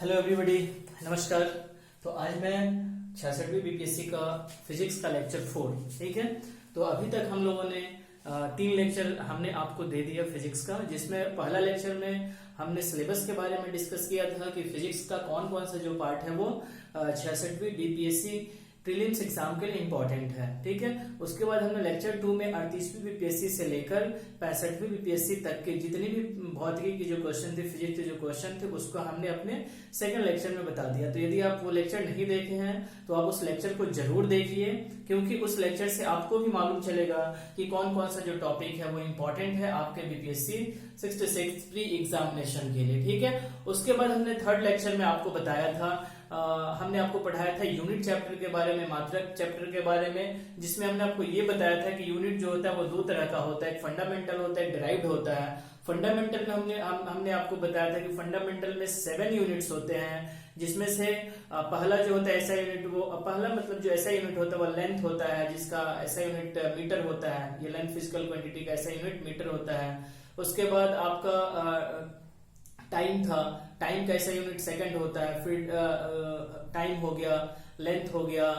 Hello everybody, नमस्कार। तो आज मैं 66वीं बीपीएससी का फिजिक्स का लेक्चर 4, ठीक है। तो अभी तक हम लोगों ने 3 लेक्चर हमने आपको दे दिया फिजिक्स का, जिसमें पहला लेक्चर में हमने सिलेबस के बारे में डिस्कस किया था कि फिजिक्स का कौन कौन सा जो पार्ट है वो 66वीं बीपीएससी प्रीलिम्स एग्जाम के लिए इंपॉर्टेंट है, ठीक है। उसके बाद हमने लेक्चर 2 में 38वीं बीपीएससी से लेकर 65वीं बीपीएससी तक के जितनी भी भौतिकी की जो क्वेश्चन थे, फिजिक्स के जो क्वेश्चन थे, उसको हमने अपने सेकंड लेक्चर में बता दिया। तो यदि आप वो लेक्चर नहीं देखे हैं तो आप उस लेक्चर को जरूर देखिए, क्योंकि उस लेक्चर से आपको भी मालूम चलेगा कि कौन कौन सा जो टॉपिक है वो इम्पोर्टेंट है आपके बीपीएससी 66 प्री एग्जामिनेशन के लिए, ठीक है। उसके बाद हमने थर्ड लेक्चर में आपको बताया था, हमने आपको पढ़ाया था यूनिट चैप्टर के बारे में, मात्रक चैप्टर के बारे में, जिसमें हमने आपको ये बताया था कि यूनिट जो होता है वो 2 तरह का होता है, एक फंडामेंटल होता है, एक डिराइव्ड होता है। फंडामेंटल में हमने आपको बताया था कि फंडामेंटल में 7 यूनिट्स होते हैं, जिसमें से पहला जो होता है ऐसा यूनिट, वो पहला मतलब जो ऐसा यूनिट होता है वो लेंथ होता है, जिसका ऐसा यूनिट मीटर होता है। ये लेंथ फिजिकल क्वांटिटी का ऐसा यूनिट मीटर होता है। उसके बाद आपका टाइम था, टाइम का ऐसा यूनिट सेकंड होता है। फिर टाइम हो गया, लेंथ हो गया,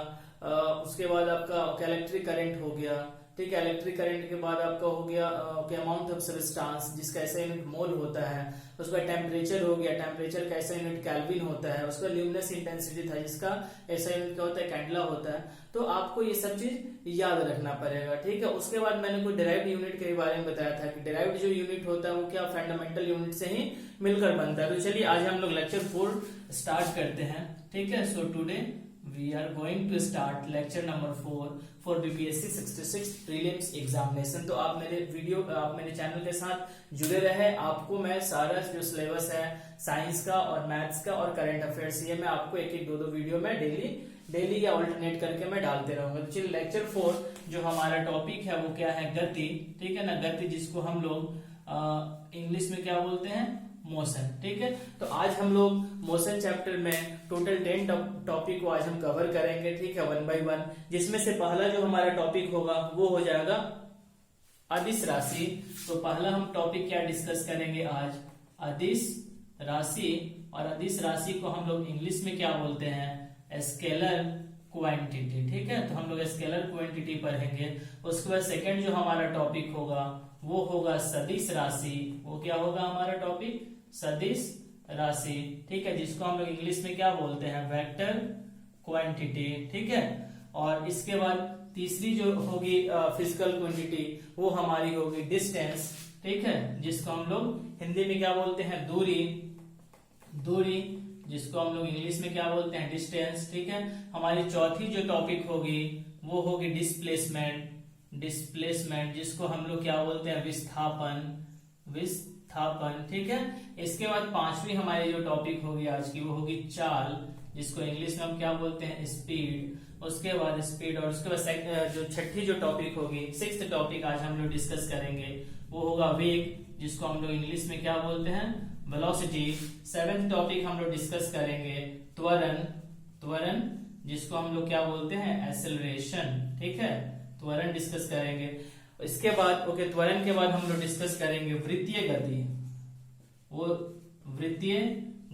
उसके बाद आपका इलेक्ट्रिक करंट हो गया, ठीक है। इलेक्ट्रिक करंट के बाद आपका हो गया अमाउंट ऑफ सब्सटेंस, जिसका ऐसा यूनिट मोल होता है। उसके बाद टेम्परेचर हो गया, टेम्परेचर का ऐसा यूनिट केल्विन होता है। उसका ल्यूमिनस इंटेंसिटी था, जिसका ऐसा यूनिट क्या होता है, कैंडला होता है। तो आपको ये सब चीज याद रखना पड़ेगा, ठीक है। उसके बाद मैंने कोई डिराइव्ड यूनिट के बारे में बताया था कि डिराइव्ड जो यूनिट होता है वो क्या फंडामेंटल यूनिट से ही मिलकर बनता है। तो चलिए आज हम लोग लेक्चर 4 स्टार्ट करते हैं, ठीक है। So today we are going to start lecture number 4 for BPSC 66 prelims examination। तो आप मेरे चैनल के साथ जुड़े रहे। आपको मैं सारा जो सिलेबस है साइंस का और मैथ्स का और करंट अफेयर्स, ये मैं आपको एक दो वीडियो में डेली या ऑल्टरनेट करके मैं डालते रहूंगा। तो चलिए लेक्चर 4 जो हमारा टॉपिक है वो क्या है, गति, ठीक है ना। गति जिसको हम लोग इंग्लिश में क्या बोलते हैं, मोशन, ठीक है। तो आज हम लोग मोशन चैप्टर में टोटल 10 टॉपिक को आज हम कवर करेंगे, ठीक है, 1 बाय 1। जिसमें से पहला जो हमारा टॉपिक होगा वो हो जाएगा अदिश राशि। तो पहला हम टॉपिक क्या डिस्कस करेंगे आज, अदिश राशि। और अदिश राशि को हम लोग इंग्लिश में क्या बोलते हैं, स्केलर क्वांटिटी, ठीक है। तो हम लोग स्केलर क्वांटिटी पढ़ेंगे। उसके बाद सेकंड जो हमारा टॉपिक होगा वो होगा सदिश राशि। वो क्या होगा हमारा टॉपिक, सदिश राशि, ठीक है, जिसको हम लोग इंग्लिश में क्या बोलते हैं, वेक्टर क्वांटिटी, ठीक है। और इसके बाद तीसरी जो होगी फिजिकल क्वांटिटी, वो हमारी होगी डिस्टेंस, ठीक है, जिसको हम लोग हिंदी में क्या बोलते हैं, दूरी, जिसको हम लोग इंग्लिश में क्या बोलते हैं, डिस्टेंस, ठीक है। हमारी चौथी जो टॉपिक होगी वो होगी डिस्प्लेसमेंट, जिसको हम लोग क्या बोलते हैं, विस्थापन, ठीक है। इसके बाद पांचवी हमारी जो टॉपिक होगी आज की वो होगी चाल, जिसको इंग्लिश में हम क्या बोलते हैं, स्पीड। उसके बाद स्पीड, और उसके बाद जो छठी जो टॉपिक होगी, 6th टॉपिक आज हम लोग डिस्कस करेंगे वो होगा वेग, जिसको हम लोग इंग्लिश में क्या बोलते हैं, वेलोसिटी। 7th टॉपिक हम लोग डिस्कस करेंगे त्वरण, जिसको हम लोग क्या बोलते हैं, एक्सेलरेशन, ठीक है, त्वरण डिस्कस करेंगे। इसके बाद त्वरण के बाद हम लोग डिस्कस करेंगे वृत्तीय गति। वो वृत्तीय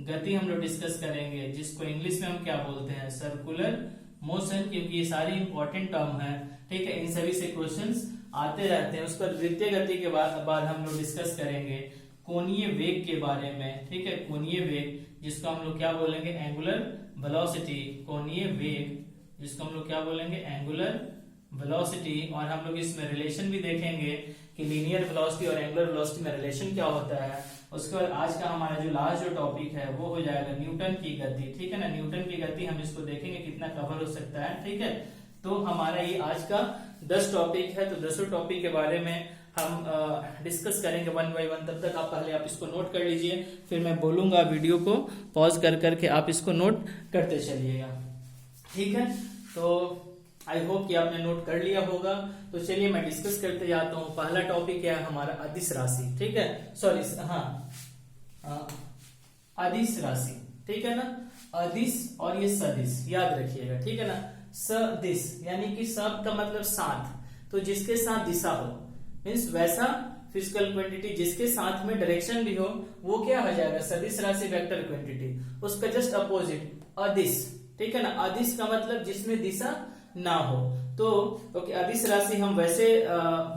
गति हम लोग डिस्कस करेंगे, जिसको इंग्लिश में हम क्या बोलते हैं, सर्कुलर मोशन, क्योंकि ये सारी इंपॉर्टेंट टर्म है, ठीक है। इन सभी से क्वेश्चंस आते रहते हैं। उसके बाद वृत्तीय गति के बाद हम लोग डिस्कस करेंगे कोणीय वेग के बारे में, ठीक है, कोणीय वेग, जिसको हम लोग क्या बोलेंगे, एंगुलर वेलोसिटी। कोणीय वेग जिसको हम लोग क्या बोलेंगे, एंगुलर वेलोसिटी। और हम लोग इसमें रिलेशन भी देखेंगे कि लीनियर वेलोसिटी और एंगुलर वेलोसिटी में रिलेशन क्या होता है। उसके बाद आज का हमारा जो लास्ट जो टॉपिक है वो हो जाएगा न्यूटन की गति, ठीक है ना। न्यूटन की गति हम इसको देखेंगे कितना कवर हो सकता है, ठीक है। तो हमारा ये आज का 10 टॉपिक है। तो 10 टॉपिक के बारे में हम डिस्कस करेंगे 1 बाय 1। तब तक आप इसको नोट कर लीजिए, फिर मैं बोलूंगा, वीडियो को पॉज करके आप इसको नोट करते चलिएगा, ठीक है। तो आई होप कि आपने नोट कर लिया होगा। तो चलिए मैं डिस्कस करते जाता हूँ। पहला टॉपिक है हमारा अदिश राशि, ठीक है, सॉरी अदिश राशि, ठीक है ना। अदिश और ये सदिश याद रखिएगा, ठीक है ना। सदिश यानी कि सब का मतलब साथ, तो जिसके साथ दिशा हो, मीन्स वैसा फिजिकल क्वांटिटी जिसके साथ में डायरेक्शन भी हो वो क्या हो जाएगा, सदिश राशि वेक्टर क्वांटिटी। उसका जस्ट अपोजिट अदिश, ठीक है ना, अदिश का मतलब जिसमें दिशा ना हो। तो ओके, अदिश राशि हम वैसे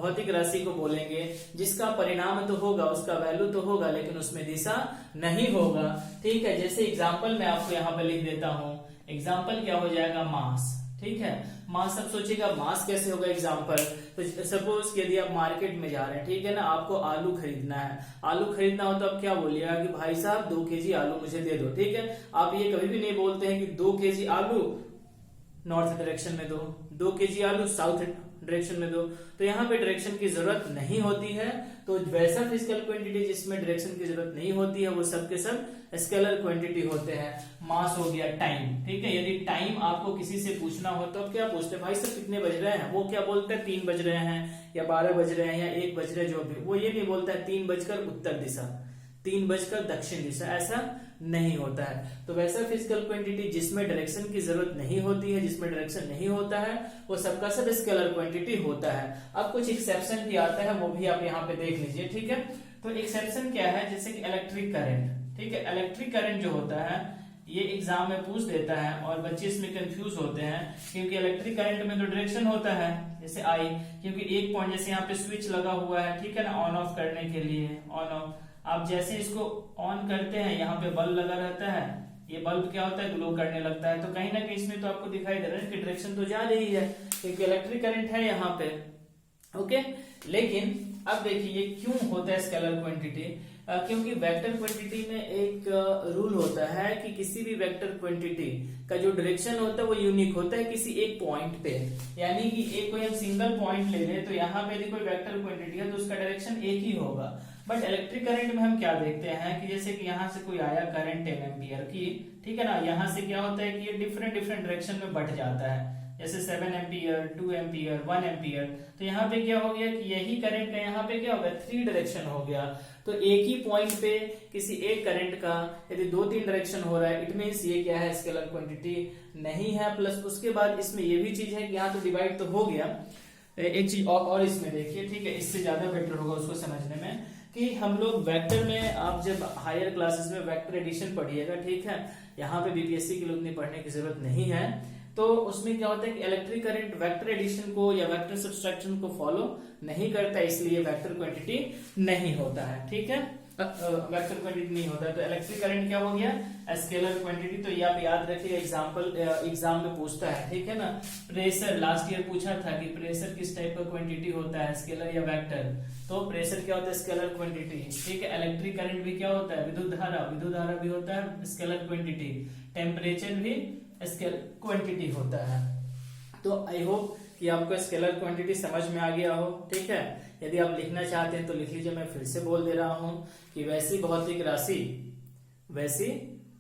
भौतिक राशि को बोलेंगे जिसका परिणाम तो होगा, उसका वैल्यू तो होगा, लेकिन उसमें दिशा नहीं होगा। ठीक है, जैसे एग्जाम्पल मैं आपको यहाँ पे लिख देता हूँ। एग्जाम्पल क्या हो जाएगा, मास। ठीक है, मास। सब सोचिएगा मास कैसे होगा एग्जाम्पल। तो सपोज यदि आप मार्केट में जा रहे हैं, ठीक है ना, आपको आलू खरीदना है। आलू खरीदना हो तो आप क्या बोलिएगा कि भाई साहब 2 केजी आलू मुझे दे दो। ठीक है, आप ये कभी भी नहीं बोलते हैं कि 2 केजी आलू नॉर्थ डायरेक्शन में दो, 2 केजी आलू साउथ डायरेक्शन में दो। तो यहाँ पे डायरेक्शन की जरूरत नहीं होती है। तो वैसा फिजिकल क्वांटिटी जिसमें डायरेक्शन की जरूरत नहीं होती है वो सब के सब स्केलर क्वांटिटी होते हैं। मास हो गया टाइम। ठीक है, यदि टाइम आपको किसी से पूछना हो तो आप क्या पूछते हैं, भाई साहब कितने बज रहे हैं, वो क्या बोलते हैं 3 बज रहे हैं या 12 बज रहे हैं या 1 बज रहे, जो भी। वो ये नहीं बोलता है 3 बजकर उत्तर दिशा, 3 बजकर दक्षिण दिशा, ऐसा नहीं होता है। तो वैसा फिजिकल क्वांटिटी जिसमें डायरेक्शन की जरूरत नहीं होती है, जिसमें डायरेक्शन नहीं होता है, वो सबका सब स्केलर क्वांटिटी होता है। अब कुछ एक्सेप्शन भी आता है, वो भी आप यहाँ पे देख लीजिए। ठीक है, तो एक्सेप्शन क्या है, जैसे कि इलेक्ट्रिक करंट। ठीक है, इलेक्ट्रिक करंट जो होता है ये एग्जाम में पूछ देता है और बच्चे इसमें कंफ्यूज होते हैं, क्योंकि इलेक्ट्रिक करंट में तो डायरेक्शन होता है, जैसे आई, क्योंकि एक पॉइंट जैसे यहाँ पे स्विच लगा हुआ है, ठीक है ना, ऑन ऑफ करने के लिए, ऑन ऑफ। आप जैसे इसको ऑन करते हैं, यहाँ पे बल्ब लगा रहता है, ये बल्ब क्या होता है, ग्लो करने लगता है। तो कहीं ना कहीं इसमें तो आपको दिखाई दे रहा है कि डायरेक्शन तो जा रही है, क्योंकि इलेक्ट्रिक करंट है यहाँ पे। ओके, लेकिन अब देखिए ये क्यों होता है स्केलर क्वांटिटी, क्योंकि वेक्टर क्वांटिटी में एक रूल होता है कि किसी भी वेक्टर क्वांटिटी का जो डायरेक्शन होता है वो यूनिक होता है किसी एक पॉइंट पे। यानी कि एक कोई हम सिंगल पॉइंट ले लें तो यहाँ पे यदि कोई वेक्टर क्वांटिटी है तो उसका डायरेक्शन एक ही होगा। बट इलेक्ट्रिक करंट में हम क्या देखते हैं कि जैसे कि यहाँ से कोई आया करंट 10 एम्पियर की, ठीक है ना, यहाँ से क्या होता है कि ये डिफरेंट डिफरेंट डायरेक्शन में बढ़ जाता है, जैसे 7 एम्पियर, 2 एम्पियर, 1 एम्पियर। तो यहाँ पे क्या हो गया कि यही करंट है, यहाँ पे क्या हो गया 3 डायरेक्शन हो गया। तो एक ही पॉइंट पे किसी एक करंट का यदि 2-3 डायरेक्शन हो रहा है, इट मीन्स ये क्या है, स्केलर क्वांटिटी नहीं है। प्लस उसके बाद इसमें ये भी चीज है कि यहाँ तो डिवाइड तो हो गया, एक चीज और इसमें देखिए, ठीक है, इससे ज्यादा बेटर होगा उसको समझने में, कि हम लोग वेक्टर में, आप जब हायर क्लासेस में वेक्टर एडिशन पढ़िएगा, ठीक है, यहाँ पे बीपीएससी के लिए उतनी पढ़ने की जरूरत नहीं है। तो उसमें क्या होता है कि इलेक्ट्रिक करंट वेक्टर एडिशन को या वेक्टर सब्सट्रैक्शन को फॉलो नहीं करता, इसलिए वेक्टर क्वांटिटी नहीं होता है। ठीक है, वेक्टर क्वांटिटी नहीं होता है। तो इलेक्ट्रिक करंट क्या हो गया, स्केलर क्वांटिटी। तो ये आप याद रखिए, एग्जाम्पल एग्जाम में पूछता है, ठीक है ना। प्रेशर लास्ट ईयर पूछा था कि प्रेशर किस टाइप का क्वांटिटी होता है, स्केलर या वेक्टर। तो प्रेशर क्या होता है, स्केलर क्वांटिटी। ठीक है, इलेक्ट्रिक करंट भी क्या होता है, विद्युत धारा, विद्युत धारा भी होता है स्केलर क्वांटिटी। टेम्परेचर भी स्केलर क्वांटिटी होता है। तो आई होप कि आपको स्केलर क्वांटिटी समझ में आ गया हो। ठीक है, यदि आप लिखना चाहते हैं तो लिख लीजिए, मैं फिर से बोल दे रहा हूं कि वैसी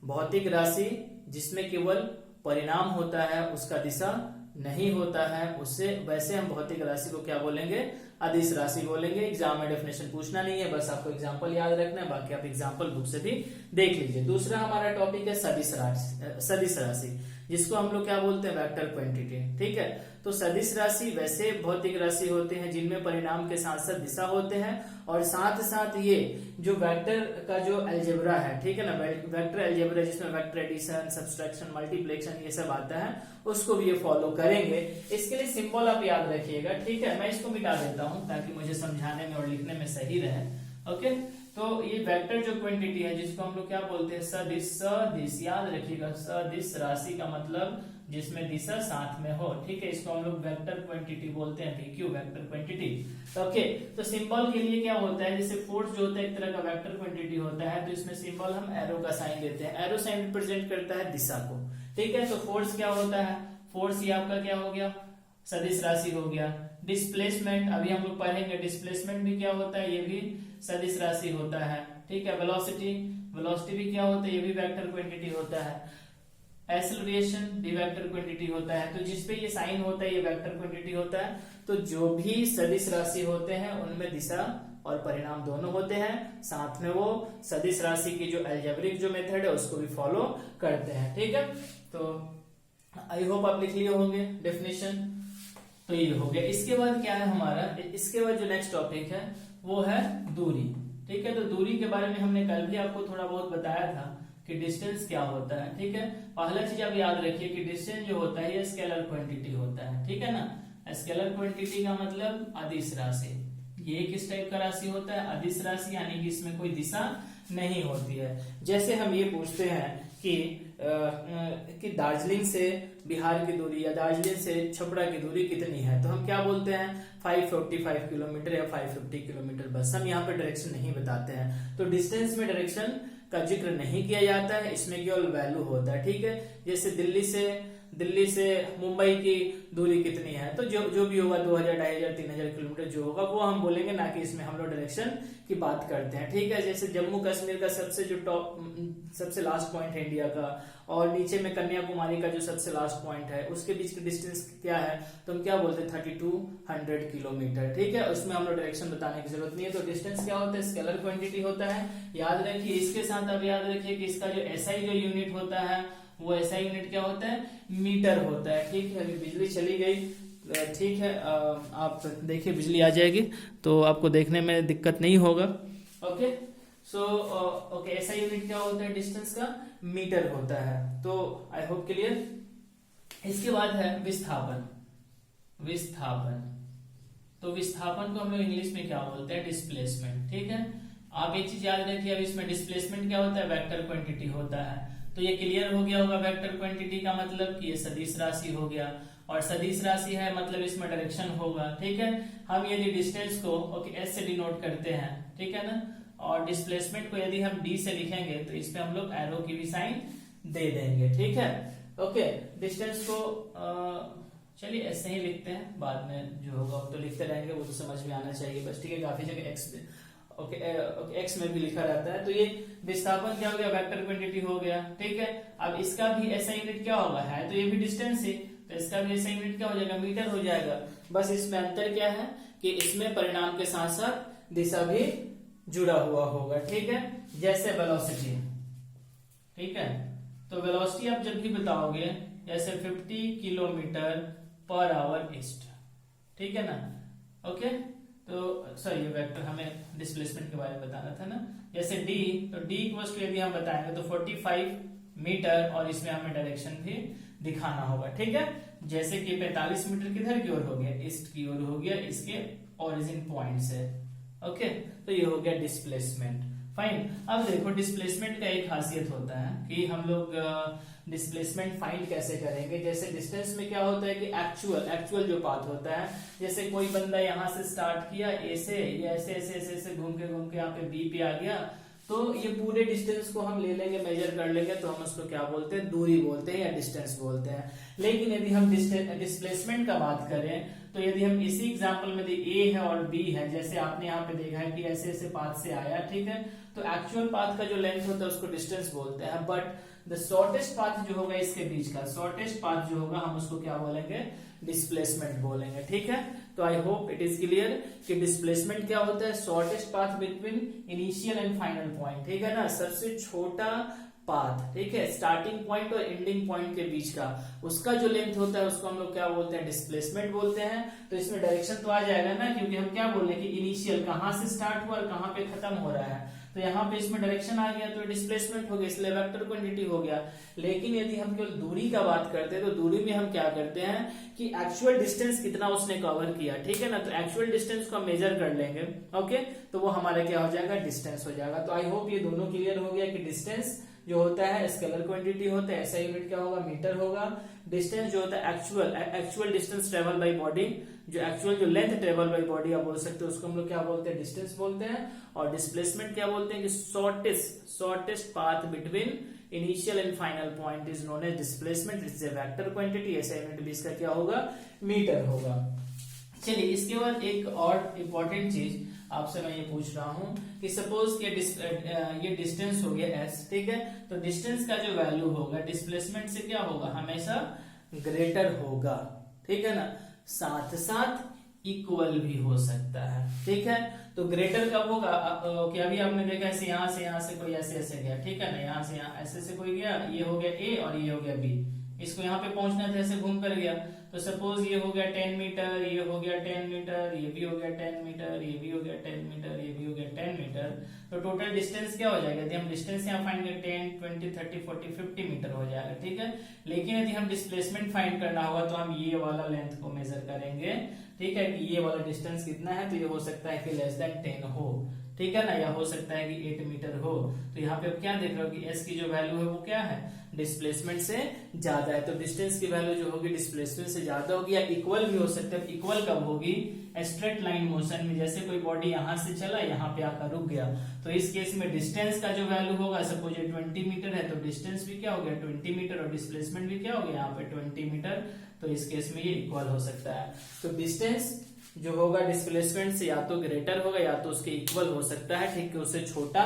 भौतिक राशि जिसमें केवल परिणाम होता है, उसका दिशा नहीं होता है, उससे वैसे हम भौतिक राशि को क्या बोलेंगे, अदिश राशि बोलेंगे। एग्जाम में डेफिनेशन पूछना नहीं है, बस आपको एग्जाम्पल याद रखना है, बाकी आप एग्जाम्पल बुक से भी देख लीजिए। दूसरा हमारा टॉपिक है सदिश राशि, जिसको हम लोग क्या बोलते हैं, वेक्टर क्वांटिटी। ठीक है, तो सदिश राशि वैसे भौतिक राशि होते हैं जिनमें परिणाम के साथ साथ दिशा होते हैं, और साथ साथ ये जो वेक्टर का जो अलजेब्रा है, ठीक है ना, वेक्टर अलजेब्रा जिसमें वेक्टर एडिशन, सब्सट्रैक्शन, मल्टीप्लिकेशन ये सब आता है, उसको भी ये फॉलो करेंगे। इसके लिए सिंबल आप याद रखिएगा। ठीक है, मैं इसको मिटा देता हूं ताकि मुझे समझाने में और लिखने में सही रहे। ओके, तो ये वेक्टर जो क्वांटिटी है जिसको हम लोग क्या बोलते हैं, सदिश याद रखिएगा। सदिश राशि का मतलब जिसमें दिशा साथ में हो। ठीक है, इसको हम लोग वेक्टर क्वांटिटी बोलते हैं, VQ वेक्टर क्वांटिटी। ओके, तो सिंबल के लिए क्या होता है, जैसे फोर्स जो होता है एक तरह का वेक्टर क्वांटिटी होता है, तो इसमें सिंबल हम एरो का साइन देते हैं। एरो साइन रिप्रेजेंट करता है दिशा को। ठीक है, तो फोर्स क्या होता है, फोर्स ये आपका क्या हो गया, सदिश राशि हो गया। डिस्प्लेसमेंट अभी हम लोग पढ़ेंगे, डिस्प्लेसमेंट भी क्या होता है, ये भी सदिश राशि होता है। ठीक है, वेलोसिटी भी क्या होता है, ये भी वेक्टर क्वांटिटी होता है। एक्सेलरेशन भी वेक्टर क्वांटिटी होता है। तो जिसपे ये साइन होता है ये वेक्टर क्वांटिटी होता है। तो जो भी सदिश राशि होते हैं उनमें दिशा और परिणाम दोनों होते हैं, साथ में वो सदिश राशि की जो अलजेब्रिक जो मेथड है उसको भी फॉलो करते हैं। ठीक है, तो आई होप आप लिख लिए होंगे डेफिनेशन। तो ये हो गया। इसके बाद क्या है हमारा, इसके बाद जो नेक्स्ट टॉपिक है वो है दूरी। ठीक है, तो दूरी के बारे में हमने कल भी आपको थोड़ा बहुत बताया था कि डिस्टेंस क्या होता है। ठीक है, पहला चीज आप याद रखिए कि डिस्टेंस जो होता है ये स्केलर क्वांटिटी होता है। ठीक है ना, स्केलर क्वांटिटी का मतलब अदिश राशि। ये किस टाइप का राशि होता है? अदिश राशि, यानी कि इसमें कोई दिशा नहीं होती है। जैसे हम ये पूछते हैं कि दार्जिलिंग से बिहार की दूरी या दार्जिलिंग से छपरा की दूरी कितनी है, तो हम क्या बोलते हैं? 545 किलोमीटर या 550 किलोमीटर। बस हम यहाँ पे डायरेक्शन नहीं बताते हैं। तो डिस्टेंस में डायरेक्शन का जिक्र नहीं किया जाता है, इसमें केवल वैल्यू होता है। ठीक है, जैसे दिल्ली से मुंबई की दूरी कितनी है, तो जो भी होगा 2000, 2500, 3000 किलोमीटर जो होगा वो हम बोलेंगे, ना कि इसमें हम लोग डायरेक्शन की बात करते हैं। ठीक है, जैसे जम्मू कश्मीर का सबसे लास्ट पॉइंट है इंडिया का, और नीचे में कन्याकुमारी का जो सबसे लास्ट पॉइंट है, उसके बीच का डिस्टेंस क्या है, तो हम क्या बोलते हैं? 3200 किलोमीटर। ठीक है, उसमें हम लोग डायरेक्शन बताने की जरूरत नहीं है। तो डिस्टेंस क्या होता है? स्केलर क्वांटिटी होता है। याद रखिए, इसके साथ अब याद रखिए कि इसका जो एसआई जो यूनिट होता है, वो एसआई यूनिट क्या होता है? मीटर होता है। ठीक है, अभी बिजली चली गई, ठीक है, आप देखिए बिजली आ जाएगी तो आपको देखने में दिक्कत नहीं होगा। Okay, so okay, SI unit क्या होता है? डिस्टेंस का मीटर होता है। तो आई होप क्लियर। इसके बाद है विस्थापन। तो विस्थापन को हम लोग इंग्लिश में क्या बोलते हैं? डिस्प्लेसमेंट। ठीक है, आप एक चीज याद रखिए, अब इसमें डिस्प्लेसमेंट क्या होता है? वेक्टर क्वांटिटी होता है। तो ये क्लियर हो गया होगा, वेक्टर क्वांटिटी का मतलब कि ये सदिश राशि हो गया, और सदिश राशि है मतलब इसमें डायरेक्शन होगा। ठीक है, हम यदि डिस्टेंस को ओके एस से डिनोट करते हैं, ठीक है ना, और डिस्प्लेसमेंट को यदि हम डी से लिखेंगे तो इस पे हम लोग एरो की भी साइन दे देंगे। ठीक है, ओके, डिस्टेंस को चलिए ऐसे ही लिखते हैं, बाद में जो होगा तो लिखते रहेंगे, वो तो समझ में आना चाहिए बस। ठीक है, काफी जगह एक्स एक्स में भी लिखा रहता है। तो ये विस्थापन क्या हो गया? वेक्टर क्वांटिटी हो गया। ठीक है, अब इसका भी ऐसा यूनिट क्या होगा? है तो ये भी डिस्टेंस है, तो इसका भी ऐसा यूनिट क्या हो जाएगा? मीटर हो जाएगा। बस इसमें अंतर क्या है कि इसमें परिणाम के साथ साथ दिशा भी जुड़ा हुआ होगा। ठीक है, जैसे वेलोसिटी। ठीक है, तो वेलोसिटी आप जब भी बताओगे, जैसे 50 किलोमीटर पर आवर ईस्ट। ठीक है ना, ओके, तो सॉरी, ये वेक्टर हमें डिस्प्लेसमेंट के बारे में बताना था ना। जैसे d, तो d इक्वल्स टू यदि हम बताएंगे तो 45 मीटर, और इसमें हमें डायरेक्शन भी दिखाना होगा। ठीक है, जैसे कि 45 मीटर किधर की ओर हो गया? ईस्ट की ओर हो गया, इसके ओरिजिन पॉइंट से। ओके, तो ये हो गया डिस्प्लेसमेंट। फाइन, अब देखो डिस्प्लेसमेंट का एक खासियत होता है कि हम लोग डिस्प्लेसमेंट फाइंड कैसे करेंगे। जैसे डिस्टेंस में क्या होता है कि एक्चुअल जो पाथ होता है, जैसे कोई बंदा यहाँ से स्टार्ट किया ए से, या ऐसे ऐसे ऐसे ऐसे घूम के यहाँ पे बी पे आ गया, तो ये पूरे डिस्टेंस को हम ले लेंगे, मेजर कर लेंगे, तो हम उसको क्या बोलते हैं? दूरी बोलते हैं या डिस्टेंस बोलते हैं। लेकिन यदि हम डिस्प्लेसमेंट का बात करें, तो यदि हम इसी एग्जांपल में ए है और बी है, जैसे आपने यहाँ पे देखा है कि ऐसे ऐसे पाथ से आया, ठीक है, तो एक्चुअल पाथ का जो लेंथ होता है उसको डिस्टेंस बोलते हैं, बट द शॉर्टेस्ट पाथ जो होगा इसके बीच का, शॉर्टेस्ट पाथ जो होगा, हम उसको क्या बोलेंगे? डिस्प्लेसमेंट बोलेंगे। ठीक है, तो I hope it is clear कि डिस्प्लेसमेंट क्या होता है? Shortest path between initial and final point. ठीक है ना, सबसे छोटा पाथ, ठीक है, स्टार्टिंग पॉइंट और एंडिंग पॉइंट के बीच का, उसका जो लेंथ होता है उसको हम लोग क्या बोलते हैं? डिस्प्लेसमेंट बोलते हैं। तो इसमें डायरेक्शन तो आ जाएगा ना, क्योंकि हम क्या बोल रहे हैं कि इनिशियल कहां से स्टार्ट हुआ और कहां पे खत्म हो रहा है, तो यहाँ पे इसमें डायरेक्शन आ गया तो डिस्प्लेसमेंट हो गया, इसलिए वेक्टर क्वांटिटी हो गया। लेकिन यदि हम केवल दूरी का बात करते हैं, तो दूरी में हम क्या करते हैं कि एक्चुअल डिस्टेंस कितना उसने कवर किया, ठीक है ना, तो एक्चुअल डिस्टेंस को हम मेजर कर लेंगे। ओके, तो वो हमारा क्या हो जाएगा? डिस्टेंस हो जाएगा। तो आई होप ये दोनों क्लियर हो गया कि डिस्टेंस जो होता है स्केलर क्वांटिटी होता है, ऐसा यूनिट क्या होगा? मीटर होगा। डिस्टेंस जो होता है actual distance travel by body, जो एक्चुअल जो लेंथ ट्रेवल बाय बॉडी आप बोल सकते हो, उसको हम लोग क्या बोलते हैं? डिस्टेंस बोलते हैं। और डिस्प्लेसमेंट क्या बोलते हैं कि shortest path between initial and final point is known as displacement. It's a vector quantity, ऐसा यूनिट भी इसका क्या होगा? मीटर होगा। चलिए, इसके बाद एक और इम्पोर्टेंट चीज आपसे मैं ये पूछ रहा हूं कि सपोज ये डिस्टेंस हो गया s, ठीक है, तो डिस्टेंस का जो वैल्यू होगा डिस्प्लेसमेंट से क्या होगा? हमेशा ग्रेटर होगा, ठीक है ना, साथ साथ इक्वल भी हो सकता है। ठीक है, तो ग्रेटर कब होगा? कि अभी आपने देखा ऐसे यहाँ से कोई ऐसे ऐसे गया, ठीक है ना, यहाँ से यहाँ ऐसे ऐसे कोई गया, ये हो गया a और ये हो गया b, इसको यहाँ पे पहुंचना था, ऐसे घूम कर गया, तो सपोज ये हो गया 10 मीटर, ये हो गया 10 मीटर, ये भी हो गया 10 मीटर, ये भी हो गया 10 मीटर, ये भी हो गया 10 मीटर, तो टोटल डिस्टेंस क्या हो जाएगा? यदि हम डिस्टेंस यहाँ फाइंड करें 10, 20, 30, 40, 50 मीटर हो जाएगा, ठीक है। लेकिन यदि हम डिस्प्लेसमेंट फाइंड करना होगा तो हम ये वाला लेंथ को मेजर करेंगे, ठीक है, कि ये वाला डिस्टेंस कितना है, तो ये हो सकता है कि लेस देन 10 हो, ठीक है ना, या हो सकता है कि 8 मीटर हो। तो यहाँ पे आप क्या देख रहे हो कि एस की जो वैल्यू है वो क्या है? डिस्प्लेसमेंट से ज्यादा है, तो डिस्टेंस की वैल्यू जो होगी डिस्प्लेसमेंट से ज्यादा होगी, या इक्वल भी हो सकता है। इक्वल कब होगी? स्ट्रेट लाइन मोशन में, जैसे कोई बॉडी यहाँ से चला, यहाँ पे आकर रुक गया, तो इस केस में डिस्टेंस का जो वैल्यू होगा, सपोज ये 20 मीटर है, तो डिस्टेंस भी क्या हो गया? 20 मीटर, और डिस्प्लेसमेंट भी क्या हो गया यहाँ पे? 20 मीटर, तो इस केस में ये इक्वल हो सकता है। तो डिस्टेंस जो होगा डिस्प्लेसमेंट से या तो ग्रेटर होगा या तो उसके इक्वल हो सकता है, ठीक है, उससे छोटा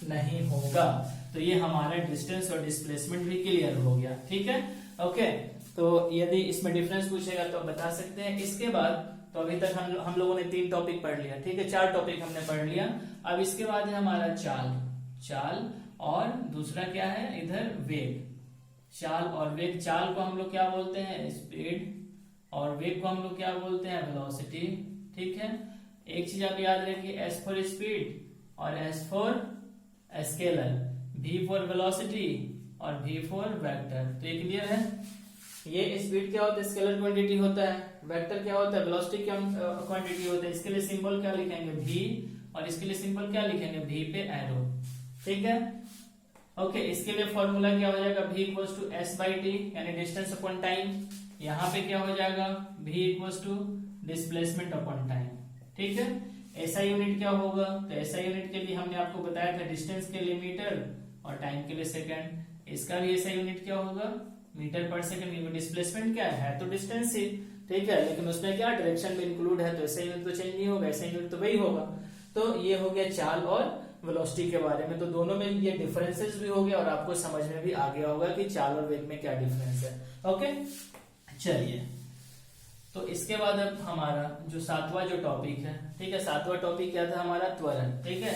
नहीं होगा। तो ये हमारा डिस्टेंस और डिस्प्लेसमेंट भी क्लियर हो गया, ठीक है, ओके। तो यदि इसमें डिफरेंस पूछेगा तो बता सकते हैं। इसके बाद तो अभी तक हम लोगों ने 3 टॉपिक पढ़ लिया, ठीक है, 4 टॉपिक हमने पढ़ लिया। अब इसके बाद है हमारा चाल, और दूसरा क्या है इधर? वेग। चाल और वेग, चाल को हम लोग क्या बोलते हैं? स्पीड, और वेग को हम लोग क्या बोलते हैं? वेलोसिटी, ठीक है। एक चीज आप याद रखिए, एस फॉर स्पीड और S for scalar, V for velocity और वी फॉर वेक्टर। तो ये क्लियर है? ये स्पीड क्या होता है? स्केलर क्वांटिटी होता है। वेक्टर क्या होता है? वेलोसिटी क्वांटिटी होता है। इसके लिए सिंबल क्या लिखेंगे? वी, और इसके लिए सिंबल क्या लिखेंगे? वी पे एरो, ठीक है, ओके। इसके लिए फॉर्मूला क्या हो जाएगा? v equals to S by T, यानी डिस्टेंस अपॉन टाइम। यहाँ पे क्या हो जाएगा? v equals to displacement upon time, ठीक है। ऐसा यूनिट क्या होगा? तो ऐसा यूनिट के लिए हमने आपको बताया था, डिस्टेंस के लिए मीटर और टाइम के लिए सेकंड। इसका भी ऐसा यूनिट क्या होगा? मीटर पर सेकंड। डिस्प्लेसमेंट क्या है? तो डिस्टेंस ही, ठीक है, लेकिन उसमें क्या डायरेक्शन में इंक्लूड है, तो ऐसा यूनिट तो चेंज नहीं होगा, ऐसा यूनिट तो वही होगा। तो ये हो गया चाल और वेलोसिटी के बारे में। तो दोनों में ये डिफरेंसेस भी हो गए और आपको समझ में भी आ गया होगा कि चाल और वेग में क्या डिफरेंस है, ओके। चलिए, तो इसके बाद अब हमारा जो 7वां जो टॉपिक है, ठीक है, 7वां टॉपिक क्या था हमारा? त्वरण, ठीक है,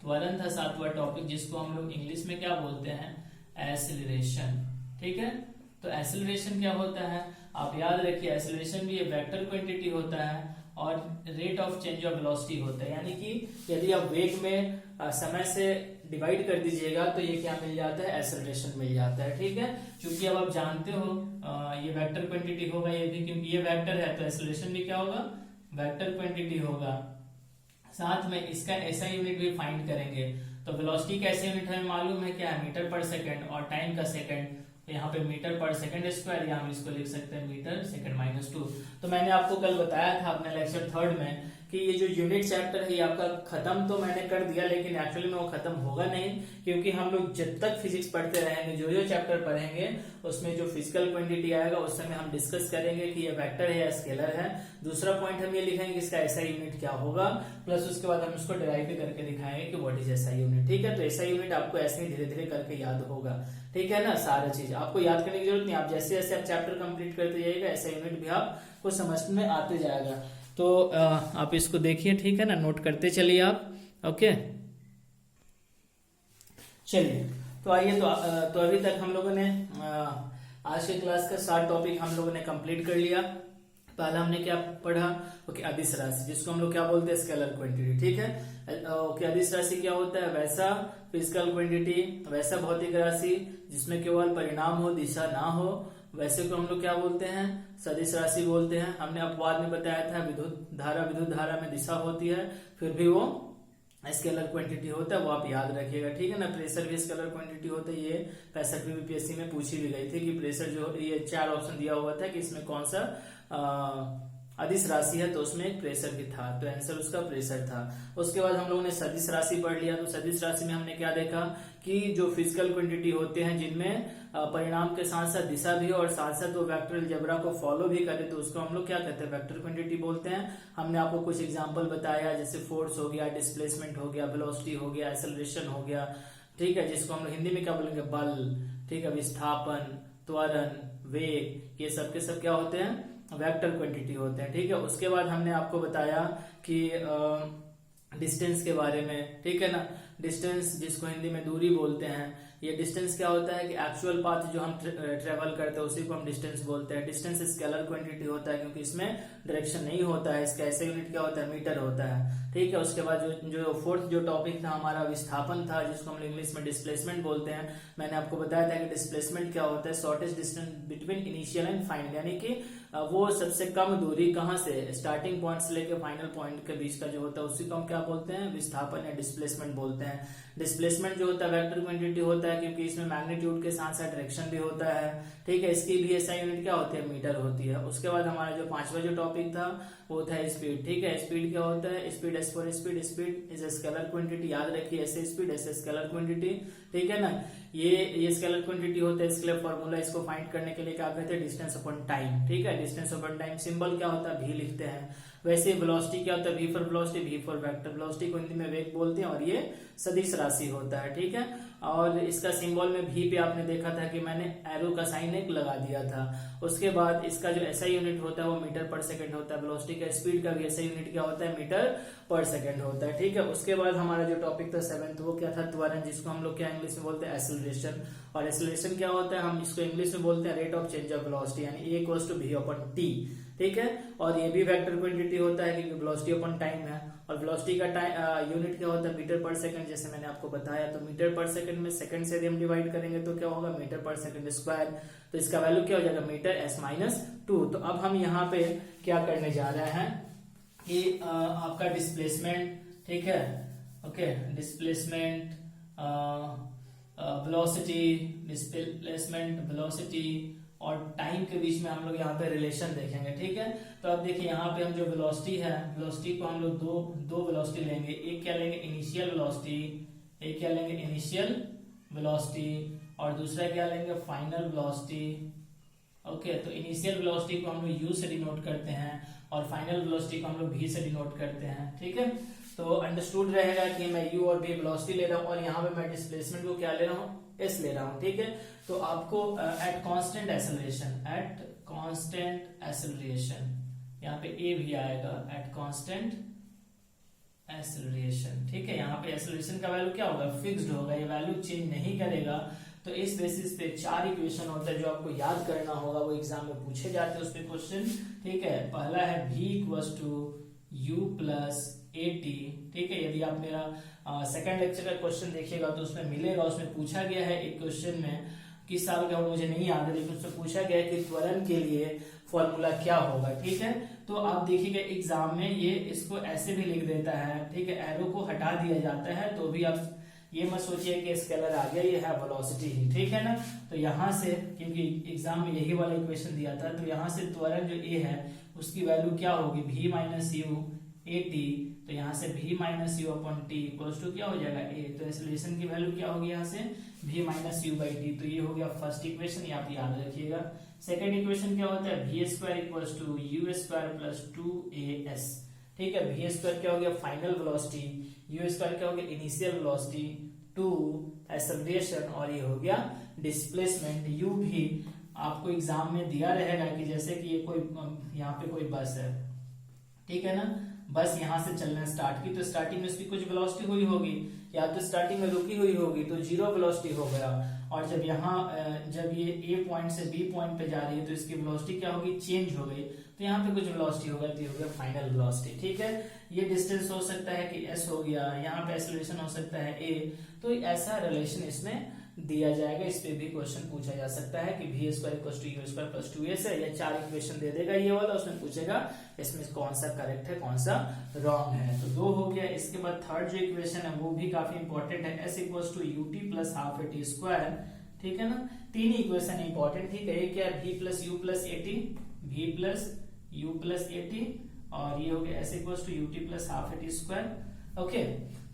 त्वरण था 7वां टॉपिक, जिसको हम लोग इंग्लिश में क्या बोलते हैं? एक्सीलरेशन, ठीक है। तो एक्सीलरेशन क्या होता है? आप याद रखिए, एक्सीलरेशन भी वेक्टर क्वांटिटी होता है और rate of change of velocity होता है। यानी कि यदि आप वेग में समय से डिवाइड कर दीजिएगा तो ये क्या मिल जाता है? एक्सेलरेशन मिल जाता है, ठीक है। क्योंकि अब आप जानते हो ये वेक्टर क्वांटिटी होगा, ये भी क्योंकि ये वेक्टर है तो एक्सेलरेशन भी क्या होगा? वेक्टर क्वांटिटी होगा। साथ में इसका ऐसा यूनिट भी फाइंड करेंगे। तो वेलोसिटी का ऐसा यूनिट हमें मालूम है क्या है? मीटर पर सेकंड, और टाइम का सेकंड, तो यहाँ पे मीटर पर सेकंड स्क्वायर, या हम इसको लिख सकते हैं मीटर सेकंड माइनस 2। तो मैंने आपको कल बताया था अपने लेक्चर 3 में कि ये जो यूनिट चैप्टर है ये आपका खत्म तो मैंने कर दिया, लेकिन एक्चुअली में वो खत्म होगा नहीं, क्योंकि हम लोग जब तक फिजिक्स पढ़ते रहेंगे, जो जो चैप्टर पढ़ेंगे उसमें जो फिजिकल क्वांटिटी आएगा उस समय हम डिस्कस करेंगे कि ये वेक्टर है या स्केलर है। दूसरा पॉइंट हम ये लिखेंगे इसका ऐसा यूनिट क्या होगा, प्लस उसके बाद हम इसको डिराइव भी करके दिखाएंगे कि व्हाट इज ऐसा यूनिट, ठीक है। तो ऐसा यूनिट आपको ऐसे ही धीरे धीरे करके याद होगा, ठीक है ना। सारा चीज आपको याद करने की जरूरत नहीं, आप जैसे जैसे आप चैप्टर कंप्लीट करते जाइएगा ऐसा यूनिट भी आपको समझ में आते जाएगा। तो आप इसको देखिए, ठीक है ना, नोट करते चलिए आप, ओके। चलिए, तो आइए, तो अभी तक हम लोगों ने आज के क्लास का 7 टॉपिक हम लोगों ने कंप्लीट कर लिया। पहला हमने क्या पढ़ा? ओके, अदिश राशि, जिसको हम लोग क्या बोलते हैं? स्केलर क्वांटिटी, ठीक है। ओके, अदिश राशि क्या होता है? वैसा फिजिकल क्वांटिटी, वैसा भौतिक राशि जिसमें केवल परिणाम हो, दिशा ना हो, वैसे को हम लोग क्या बोलते हैं? सदिश राशि बोलते हैं। हमने अपवाद में बताया था विद्युत धारा में दिशा होती है, फिर भी वो स्केलर क्वांटिटी होता है, वो आप याद रखिएगा, ठीक है ना। प्रेशर भी स्केलर क्वांटिटी होता है। ये 65वीं बीपीएससी में पूछी भी गई थी कि प्रेशर जो, ये 4 ऑप्शन दिया हुआ था कि इसमें कौन सा अदिश राशि है, तो उसमें एक प्रेशर भी था, तो आंसर उसका प्रेशर था। उसके बाद हम लोगों ने सदिश राशि पढ़ लिया। तो सदिश राशि में हमने क्या देखा कि जो फिजिकल क्वांटिटी होते हैं जिनमें परिणाम के साथ साथ दिशा भी हो और साथ साथ वो वेक्टर अलजेब्रा को फॉलो भी करे, तो उसको हम लोग क्या कहते हैं? वेक्टर क्वांटिटी बोलते हैं। हमने आपको कुछ एग्जांपल बताया, जैसे फोर्स हो गया, डिस्प्लेसमेंट हो गया, वेलोसिटी हो गया, एक्सेलरेशन हो गया, ठीक है, जिसको हम लोग हिंदी में क्या बोलेंगे? बल, ठीक है, विस्थापन, त्वरण, वेग, ये सब के सब क्या होते हैं? वेक्टर क्वांटिटी होते हैं, ठीक है। उसके बाद हमने आपको बताया कि डिस्टेंस के बारे में, ठीक है ना। डिस्टेंस जिसको हिंदी में दूरी बोलते हैं, ये डिस्टेंस क्या होता है कि एक्चुअल पाथ जो हम ट्रेवल करते हैं उसी को हम डिस्टेंस बोलते हैं। डिस्टेंस स्केलर क्वांटिटी होता है क्योंकि इसमें डायरेक्शन नहीं होता है, इसका ऐसे यूनिट क्या होता है, मीटर होता है, ठीक है। उसके बाद जो फोर्थ जो टॉपिक था हमारा विस्थापन था, जिसको हम इंग्लिश में डिस्प्लेसमेंट बोलते हैं। मैंने आपको बताया था कि डिस्प्लेसमेंट क्या होता है, shortest distance between initial and final, यानी कि वो सबसे कम दूरी कहाँ से, स्टार्टिंग पॉइंट से लेकर फाइनल पॉइंट के बीच का जो होता है उसी को हम क्या बोलते हैं, विस्थापन या डिस्प्लेसमेंट बोलते हैं। डिस्प्लेसमेंट जो होता है वेक्टर क्वांटिटी होता है क्योंकि इसमें मैग्नीट्यूड के साथ साथ डायरेक्शन भी होता है, ठीक है। इसकी भी ऐसा यूनिट क्या होती है, मीटर होती है। उसके बाद हमारा जो पांचवा जो टॉपिक था वो था स्पीड, ठीक है। स्पीड क्या होता है, speed S for speed, speed is a scalar quantity, याद रखिए, ऐसे स्पीड ऐसे स्केलर क्वांटिटी, ठीक है ना। ये स्केलर क्वांटिटी होता है, इसके लिए फॉर्मूला इसको फाइंड करने के लिए क्या कहते हैं, डिस्टेंस अपॉन टाइम, ठीक है। डिस्टेंस अपॉन टाइम सिंबल क्या होता है, भी लिखते हैं। वैसे वेलोसिटी क्या होता है, v for velocity, v for vector, velocity को हिंदी में वेग बोलते हैं और ये सदिश राशि होता है, ठीक है। और इसका सिंबल में v पे आपने देखा था कि मैंने एरो का साइन एक लगा दिया था। उसके बाद इसका जो ऐसा यूनिट होता है वो मीटर पर सेकंड होता है। वेलोसिटी का स्पीड का भी ऐसा यूनिट क्या होता है, मीटर पर सेकंड होता है, ठीक है। उसके बाद हमारा जो टॉपिक था सेवेंथ, वो क्या था, त्वरण, जिसको हम लोग क्या इंग्लिश में बोलते हैं एक्सेलरेशन। और एक्सेलरेशन क्या होता है, हम इसको इंग्लिश में बोलते हैं rate of change of velocity, यानी a equals to v upon t, ठीक है। और ये भी वेक्टर क्वांटिटी होता है क्योंकि वेलोसिटी अपॉन टाइम है। और वेलोसिटी का यूनिट क्या होता है, मीटर पर सेकंड, जैसे मैंने आपको बताया। तो मीटर पर सेकंड में सेकंड से यदि हम डिवाइड करेंगे तो क्या होगा, मीटर पर सेकंड स्क्वायर। तो इसका वैल्यू क्या हो जाएगा, मीटर s-2। तो अब हम यहाँ पे क्या करने जा रहे हैं कि आपका डिस्प्लेसमेंट, ठीक है, okay, displacement velocity, displacement velocity और टाइम के बीच में हम लोग यहाँ पे रिलेशन देखेंगे, ठीक है। तो अब देखिए यहाँ पे हम जो वेलोसिटी है, वेलोसिटी को हम लोग दो वेलोसिटी लेंगे। एक क्या लेंगे, इनिशियल वेलोसिटी, एक क्या लेंगे, इनिशियल वेलोसिटी, और दूसरा क्या लेंगे, फाइनल वेलोसिटी, ओके। तो इनिशियल वेलोसिटी को हम लोग u से डिनोट करते हैं और फाइनल वेलोसिटी को हम लोग v से डिनोट करते हैं, ठीक है। तो अंडरस्टूड रहेगा कि मैं u और v वेलोसिटी ले रहा हूँ और यहाँ पे मैं डिस्प्लेसमेंट को क्या ले रहा हूँ, s ले रहा हूँ, ठीक है। तो आपको एट कांस्टेंट एक्सेलरेशन, यहाँ पे a भी आएगा, एट कांस्टेंट एक्सेलरेशन, ठीक है। यहाँ पे एक्सेलरेशन का वैल्यू क्या होगा, फिक्स्ड होगा, ये वैल्यू चेंज नहीं करेगा। तो इस बेसिस पे 4 इक्वेशन होता है जो आपको याद करना होगा, वो एग्जाम में पूछे जाते हैं उस पे क्वेश्चन, ठीक है। पहला है v equals to u plus at, ठीक है। यदि आप मेरा सेकंड लेक्चर का क्वेश्चन देखिएगा तो उसमें मिलेगा, उसमें पूछा गया है एक क्वेश्चन में, किस साल का मुझे नहीं याद है, लेकिन उसमें पूछा गया है कि त्वरण के लिए फॉर्मूला क्या होगा, ठीक है। तो आप देखिएगा एग्जाम में ये इसको ऐसे भी लिख देता है, ठीक है, एरो को हटा दिया जाता है, तो भी आप ये मत सोचिए कि स्केलर आ गया, ये है वेलोसिटी ही, ठीक है ना। तो यहाँ से, क्योंकि एग्जाम में यही वाला इक्वेशन दिया था, तो यहाँ से त्वरण जो a है उसकी वैल्यू क्या होगी, v minus u a t. तो यहाँ से v minus u upon t equals to क्या हो जाएगा, a। तो एक्सेलरेशन की वैल्यू क्या होगी यहाँ से, v minus you by T. तो ये हो गया फर्स्ट इक्वेशन, ये आप याद रखिएगा। सेकंड इक्वेशन क्या होता है, v square equals to u square plus 2as, ठीक है। v स्क्वायर क्या हो गया, फाइनल वेलोसिटी, u स्क्वायर क्या हो गया, इनिशियल वेलोसिटी, 2 एक्सेलरेशन, और ये हो गया डिस्प्लेसमेंट। u भी आपको एग्जाम में दिया रहेगा कि जैसे कि ये कोई यहाँ पे कोई बस है, ठीक है ना, बस यहाँ से चलना स्टार्ट की, तो स्टार्टिंग में उसकी कुछ वेलोसिटी हुई होगी, या तो स्टार्टिंग में रुकी हुई होगी तो 0 वेलोसिटी हो गया, और जब यहाँ जब ये a पॉइंट से b पॉइंट पे जा रही है तो इसकी वेलोसिटी क्या होगी, चेंज हो गई, तो यहाँ पे कुछ वेलोसिटी होगा, तो ये हो गया फाइनल वेलोसिटी, ठीक है। ये डिस्टेंस हो सकता है कि s हो गया, यहाँ पे एक्सेलरेशन हो सकता है a। तो ऐसा रिलेशन इसमें दिया जाएगा, इस पे भी क्वेश्चन पूछा जा सकता है कि v square equals to u square plus 2s है, या 4 इक्वेशन दे देगा ये वाला, उसमें पूछेगा इसमें कौन सा करेक्ट है कौन सा रॉन्ग है। तो 2 हो गया। इसके बाद थर्ड जो इक्वेशन है वो भी काफी इंपॉर्टेंट है, s equals to u t plus half a t square, ठीक है ना। 3 इक्वेशन इंपॉर्टेंट, ठीक है। एक क्या है, v plus u plus a t, v plus u plus a t, और ये हो गया s equals to u t plus half a t square, okay.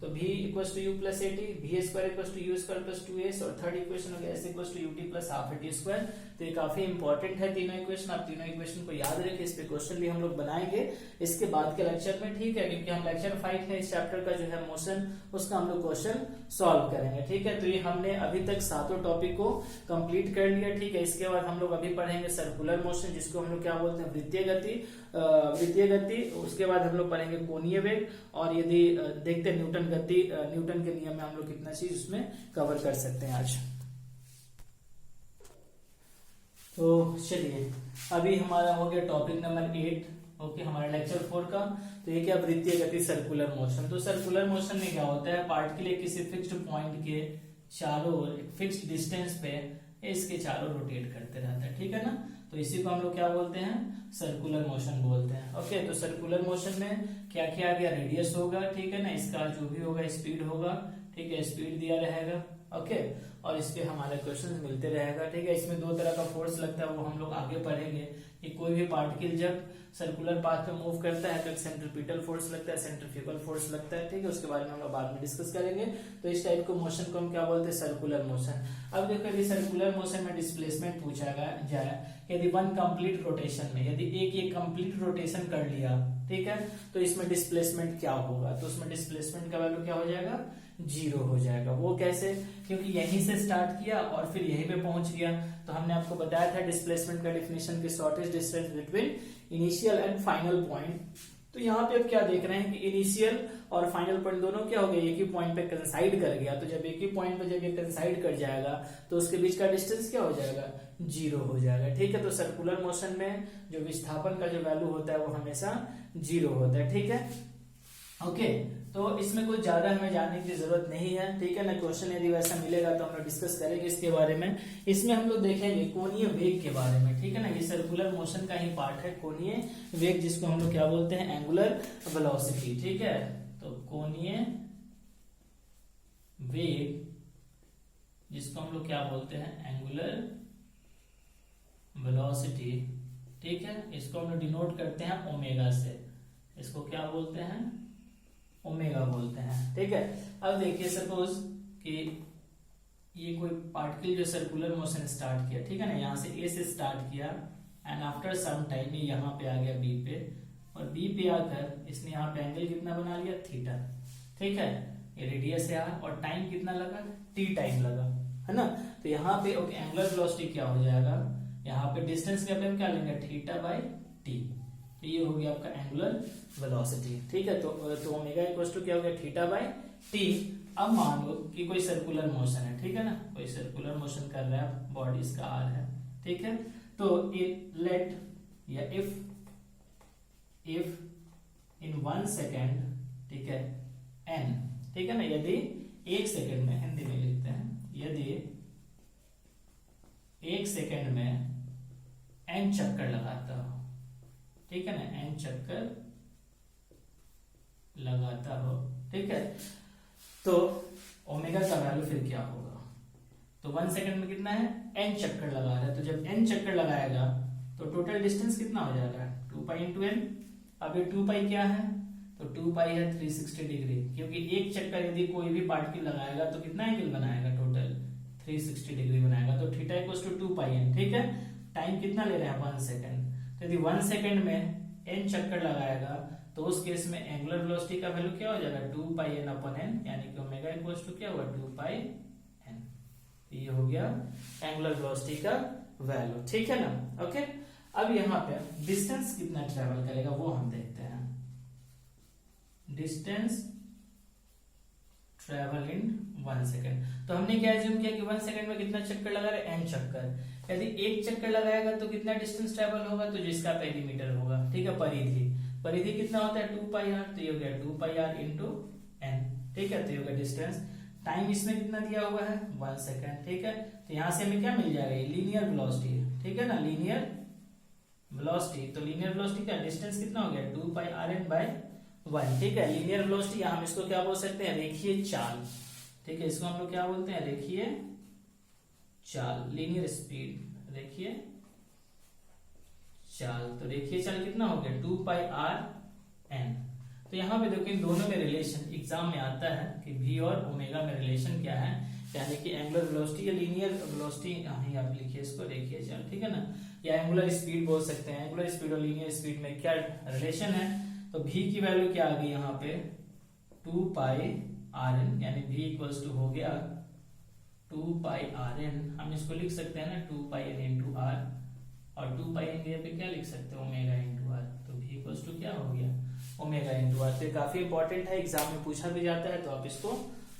तो v equals to u plus a t, v square equals to u square plus 2s, और third equation हो गया s equals to u t plus half a t square. तो ये काफी important है तीनों equation, आप तीनों इक्वेशन को याद रखिए, इस पे क्वेश्चन भी हम लोग बनाएंगे इसके बाद के लेक्चर में, ठीक है, क्योंकि हम लेक्चर 5 में इस चैप्टर का जो है मोशन, उसका हम लोग क्वेश्चन सॉल्व करेंगे, ठीक है। तो ये हमने अभी तक 7 टॉपिक को कंप्लीट कर लिया, ठीक है। इसके बाद हम लोग अभी पढ़ेंगे सर्कुलर मोशन, जिसको हम लोग क्या बोलते हैं, वृत्तीय गति। उसके बाद हम लोग पढ़ेंगे कोणीय वेग, और यदि देखते हैं न्यूटन के नियम में हम लोग कितना चीज उसमें कवर कर सकते हैं आज। तो चलिए अभी हमारा हो गया टॉपिक नंबर 8, ओके, हमारा लेक्चर 4 का। तो ये क्या, वृत्तीय गति सर्कुलर मोशन। तो सर्कुलर मोशन में क्या होता है, पार्टिकल एक किसी फिक्स्ड पॉइंट के चारों ओर एक फिक्स्ड डिस्टेंस पे इसके चारों रोटेट करते रहता है, ठीक है ना। तो इसी को हम लोग क्या बोलते हैं, सर्कुलर मोशन बोलते हैं। ओके, तो सर्कुलर मोशन में क्या किया गया, रेडियस होगा, ठीक है ना, इसका जो भी होगा स्पीड होगा, ठीक है, स्पीड दिया रहेगा। ओके, और इस पे हमारे क्वेश्चंस मिलते रहेगा, ठीक है। इसमें 2 तरह का फोर्स लगता है, वो हम लोग आगे पढ़ेंगे कि कोई भी पार्टिकल जब सर्कुलर पाथ पे मूव करता है तो एक सेंट्रीपिटल फोर्स लगता है, सेंट्रीफ्यूगल फोर्स लगता है, ठीक है। उसके बारे में हम लोग बाद में डिस्कस करेंगे। तो इस टाइप को मोशन को हम क्या बोलते हैं, सर्कुलर मोशन। अब देखो, यदि सर्कुलर मोशन में डिस्प्लेसमेंट पूछा जाए, यदि वन कंप्लीट रोटेशन में, यदि एक ये कंप्लीट रोटेशन कर लिया, ठीक है, तो इसमें डिस्प्लेसमेंट क्या होगा, तो उसमें डिस्प्लेसमेंट का वैल्यू क्या हो जाएगा, 0 हो जाएगा। वो कैसे, क्योंकि यहीं से स्टार्ट किया और फिर यहीं पे पहुंच गया। तो हमने आपको बताया था डिस्प्लेसमेंट का डेफिनेशन की, shortest distance between initial and final point. तो यहाँ पे अब क्या देख रहे हैं कि इनिशियल और फाइनल पॉइंट दोनों क्या हो गए, एक ही पॉइंट पे कंसाइड कर गया। तो जब एक ही पॉइंट पे जब ये कंसाइड कर जाएगा तो उसके बीच का डिस्टेंस क्या हो जाएगा, 0 हो जाएगा, ठीक है। तो सर्कुलर मोशन में जो विस्थापन का जो वैल्यू होता है वो हमेशा 0 होता है, ठीक है। ओके, तो इसमें कुछ ज्यादा हमें जानने की जरूरत नहीं है, ठीक है ना। क्वेश्चन यदि वैसा मिलेगा तो हम लोग डिस्कस करेंगे इसके बारे में। इसमें हम लोग देखेंगे कोणीय वेग के बारे में, ठीक है ना। ये सर्कुलर मोशन का ही पार्ट है, कोणीय वेग, जिसको हम लोग क्या बोलते हैं, एंगुलर वेलोसिटी, ठीक है। तो कोणीय वेग, जिसको हम लोग क्या बोलते हैं, एंगुलर वेलोसिटी, ठीक है। इसको हम लोग डिनोट करते हैं ओमेगा से, इसको क्या बोलते हैं, ओमेगा बोलते हैं, ठीक है। अब देखिए, सपोज कि ये कोई पार्टिकल जो सर्कुलर मोशन स्टार्ट किया, ठीक है ना, यहाँ से ए से स्टार्ट किया एंड आफ्टर सम टाइम ये यहाँ पे आ गया बी पे, और बी पे आकर इसने यहाँ पे एंगल कितना बना लिया, थीटा, ठीक है। ये रेडियस है और टाइम कितना लगा, टी टाइम लगा, है ना। तो यहाँ पे ओके, एंगुलर वेलोसिटी क्या हो जाएगा, यहाँ पे डिस्टेंस के हम क्या लेंगे, थीटा बाई टी। तो ये हो गया आपका एंगुलर वेलोसिटी, ठीक है। तो ओमेगा इक्वल टू क्या हो गया, थीटा बाई टी। अब मान लो कि कोई सर्कुलर मोशन है, ठीक है ना, कोई सर्कुलर मोशन कर रहा है, बॉडी इसका आर है, ठीक है। तो लेट या इफ इन 1 सेकेंड, ठीक है, एन, ठीक है ना, यदि 1 सेकेंड में, हिंदी में लिखते हैं, यदि 1 सेकेंड में एन चक्कर लगाता हो, ठीक है ना, एन चक्कर लगाता हो, ठीक है, तो ओमेगा का वैल्यू फिर क्या होगा। तो 1 सेकंड में कितना है, एन चक्कर लगा रहा है। तो जब एन चक्कर लगाएगा तो टोटल डिस्टेंस कितना हो जाएगा, 2 पाई इंटू एन। अब ये 2 पाई क्या है, तो 2 पाई है 360 डिग्री, क्योंकि एक चक्कर यदि कोई भी पार्टिकल लगाएगा तो कितना एंगल बनाएगा, टोटल 360 डिग्री बनाएगा। तो theta equals to 2 pi n, ठीक है। टाइम कितना ले रहे हैं, 1 सेकंड। तो यदि 1 सेकंड में एन चक्कर लगाएगा तो उस केस में एंगुलर वेलोसिटी का वैल्यू क्या हो जाएगा, 2 पाई एन अपन एन, यानी कि ओमेगा इक्वल्स टू क्या हुआ, 2 पाई एन। ये हो गया एंगुलर वेलोसिटी का वैल्यू, ठीक है ना। ओके, अब यहाँ पे डिस्टेंस कितना ट्रेवल करेगा वो हम देखते हैं। Distance travel in 1 second. तो हमने क्या एज्यूम किया कि 1 सेकेंड में कितना चक्कर लगा रहे, एन चक्कर। यदि एक चक्कर लगाएगा तो कितना डिस्टेंस ट्रेवल होगा, तो जिसका पेरीमीटर होगा, ठीक है, परिधि। परिधि कितना होता है, 2 पाई आर। तो ये हो गया 2 पाई आर इंटू एन, ठीक है। तो ये हो गया डिस्टेंस। टाइम इसमें कितना दिया हुआ है, 1 सेकेंड, ठीक है। तो यहां से हमें क्या मिल जाएगा, लीनियर वेलोसिटी, ठीक है ना, लीनियर वेलोसिटी। तो लीनियर वेलोसिटी का डिस्टेंस कितना हो गया, 2 पाई आर एन बाई 1, ठीक है। लीनियर वेलोसिटी हम इसको क्या बोल सकते हैं, रेखीय चाल, ठीक है। इसको हम लोग क्या बोलते हैं, रेखीय चाल, लीनियर स्पीड, रेखीय चाल। तो रेखीय चाल कितना हो गया, 2 पाई आर एन। तो यहाँ पे देखो इन दोनों में रिलेशन एग्जाम में आता है कि v और ओमेगा में रिलेशन क्या है, यानी कि एंगुलर वेलोसिटी या लीनियर वेलोसिटी, यही आप लिखिए इसको, रेखीय चाल, ठीक है ना, या एंगुलर स्पीड बोल सकते हैं। एंगुलर स्पीड और लीनियर स्पीड में क्या रिलेशन है, तो v की वैल्यू क्या आ गई यहाँ पे, 2 पाई आर एन, यानी v इक्वल्स टू हो गया 2 पाई आर एन। हम इसको लिख सकते हैं ना, 2 पाई एन इंटू आर, और 2 पाई एन पे क्या लिख सकते हैं, ओमेगा इंटू आर। तो v इक्वल्स टू क्या हो गया, ओमेगा इंटू आर। तो काफी इंपॉर्टेंट है, एग्जाम में पूछा भी जाता है, तो आप इसको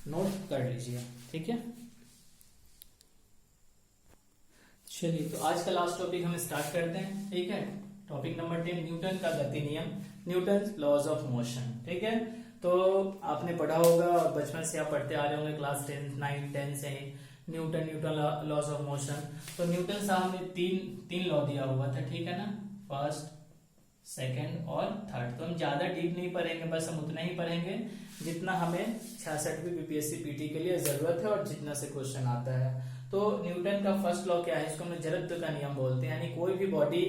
नोट कर लीजिए, ठीक है। चलिए, तो आज का लास्ट टॉपिक हम स्टार्ट करते हैं। ठीक है, टॉपिक नंबर 10, न्यूटन का गति नियम, न्यूटन लॉज ऑफ मोशन। ठीक है, तो आपने पढ़ा होगा, बचपन से आप पढ़ते आ रहे होंगे, क्लास 10, 9, 10 से ही न्यूटन लॉज ऑफ मोशन। तो न्यूटन साहब ने तीन लॉ दिया हुआ था। ठीक है ना, फर्स्ट, सेकंड और थर्ड। तो हम ज्यादा डीप नहीं पढ़ेंगे, बस हम उतना ही पढ़ेंगे जितना हमें 66वीं बीपीएससी पीटी के लिए जरूरत है और जितना से क्वेश्चन आता है। तो न्यूटन का फर्स्ट लॉ क्या है, इसको हम जड़त्व का नियम बोलते हैं। यानी कोई भी बॉडी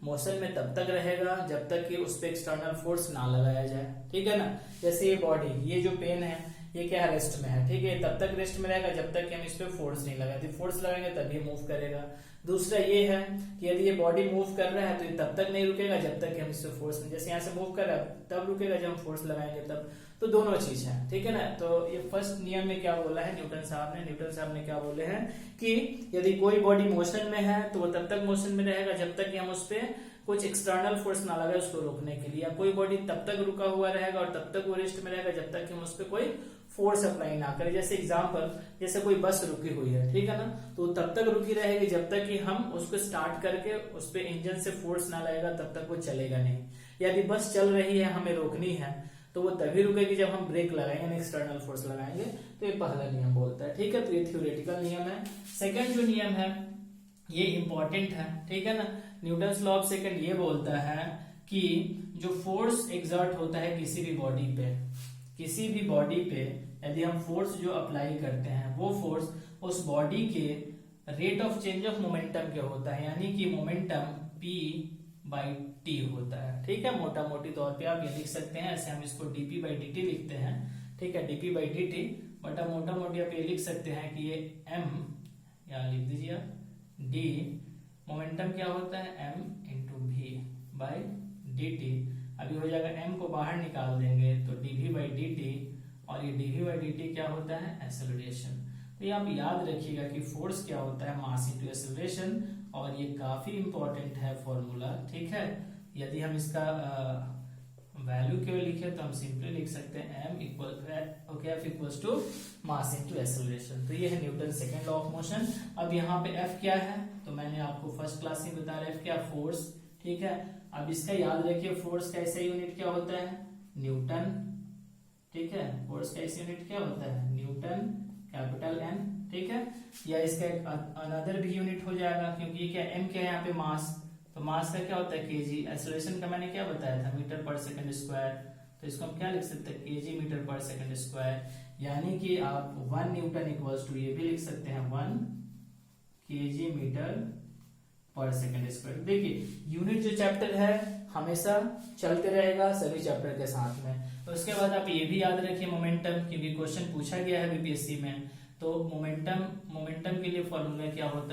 मोशन में तब तक रहेगा जब तक कि उस पर एक्सटर्नल फोर्स ना लगाया जाए। ठीक है ना, जैसे ये बॉडी, ये जो पेन है, ये क्या है, रेस्ट में है। ठीक है, तब तक रेस्ट में रहेगा जब तक कि हम इस पे फोर्स नहीं लगाएंगे। फोर्स लगाएंगे तभी मूव करेगा। दूसरा ये है कि यदि ये बॉडी मूव कर रहा है तो ये तब तक नहीं रुकेगा जब तक कि हम इससे फोर्स नहीं, जैसे यहाँ से मूव कर रहा है तब रुकेगा जब हम फोर्स लगाएंगे तब। तो दोनों चीज है। ठीक है ना, तो ये फर्स्ट नियम में क्या बोला है न्यूटन साहब ने क्या बोले हैं कि यदि कोई बॉडी मोशन में है तो वो तब तक मोशन में रहेगा जब तक कि हम उस पर कुछ एक्सटर्नल फोर्स ना लगाए उसको रोकने के लिए, या कोई बॉडी तब तक रुका हुआ रहेगा और तब तक वो रेस्ट में रहेगा जब तक कि हम उस पर कोई फोर्स अप्लाई ना करें। जैसे एग्जांपल, जैसे कोई बस रुकी हुई है, ठीक है ना, तो तब तक रुकी रहेगी जब तक कि हम उसको स्टार्ट करके उस पर इंजन से फोर्स ना लगेगा तब तक वो चलेगा नहीं। यदि बस चल रही है, हमें रोकनी है, तो वो तभी रुकेगी जब हम ब्रेक लगाएंगे, एक्सटर्नल फोर्स लगाएंगे। तो ये पहला नियम बोलता है। ठीक है, तो ये थ्योरेटिकल नियम है। सेकंड जो नियम है ये इंपॉर्टेंट है। ठीक है ना, न्यूटन्स लॉ ऑफ सेकंड ये बोलता है कि जो फोर्स एग्जर्ट होता है किसी भी बॉडी पे यदि हम फोर्स जो अप्लाई करते हैं वो फोर्स उस बॉडी के rate of change of momentum के होता है, यानी कि मोमेंटम p/t होता है। ठीक है, मोटा मोटी तौर पे आप ये लिख सकते हैं, ऐसे हम इसको dp/dt लिखते हैं। ठीक है, dp/dt, बट आप मोटा मोटी आप ये लिख सकते हैं कि ये m, या लिख दीजिए आप d, मोमेंटम क्या होता है m/v/dt। अभी हो जाएगा, m को बाहर निकाल देंगे तो dv/dt, और ये dv/dt क्या होता है, एक्सेलरेशन। तो ये आप याद रखिएगा कि फोर्स क्या होता है, मास इनटू एक्सेलरेशन, और ये काफी इंपॉर्टेंट है फॉर्मूला। ठीक है, यदि हम इसका वैल्यू केवल लिखे तो हम सिंपली लिख सकते हैं m equals to mass into acceleration. तो ये है Newton second law of motion. अब यहाँ पे f क्या है, तो मैंने आपको फर्स्ट क्लास में बता रहा, f क्या, फोर्स। ठीक है, अब इसका याद रखिए, फोर्स का ऐसा यूनिट क्या होता है, न्यूटन। ठीक है, फोर्स का ऐसा यूनिट क्या होता है, न्यूटन, कैपिटल N। ठीक है, या इसका एक अनदर भी यूनिट हो जाएगा, क्योंकि ये क्या, m क्या है यहाँ पे, मास। तो मास का क्या होता है, केजी। एक्सेलरेशन का मैंने क्या बताया था, मीटर पर सेकंड स्क्वायर। तो इसको हम क्या लिख सकते हैं, केजी मीटर पर सेकंड स्क्वायर। यानी कि आप 1 न्यूटन इक्वल्स टू, ये भी लिख सकते हैं 1 केजी मीटर पर सेकंड स्क्वायर। देखिए, यूनिट जो चैप्टर है हमेशा चलते रहेगा सभी चैप्टर के साथ में। तो उसके बाद आप ये भी याद रखिए मोमेंटम, क्योंकि क्वेश्चन पूछा गया है बीपीएससी में। तो मोमेंटम के लिए फॉर्मूला क्या होता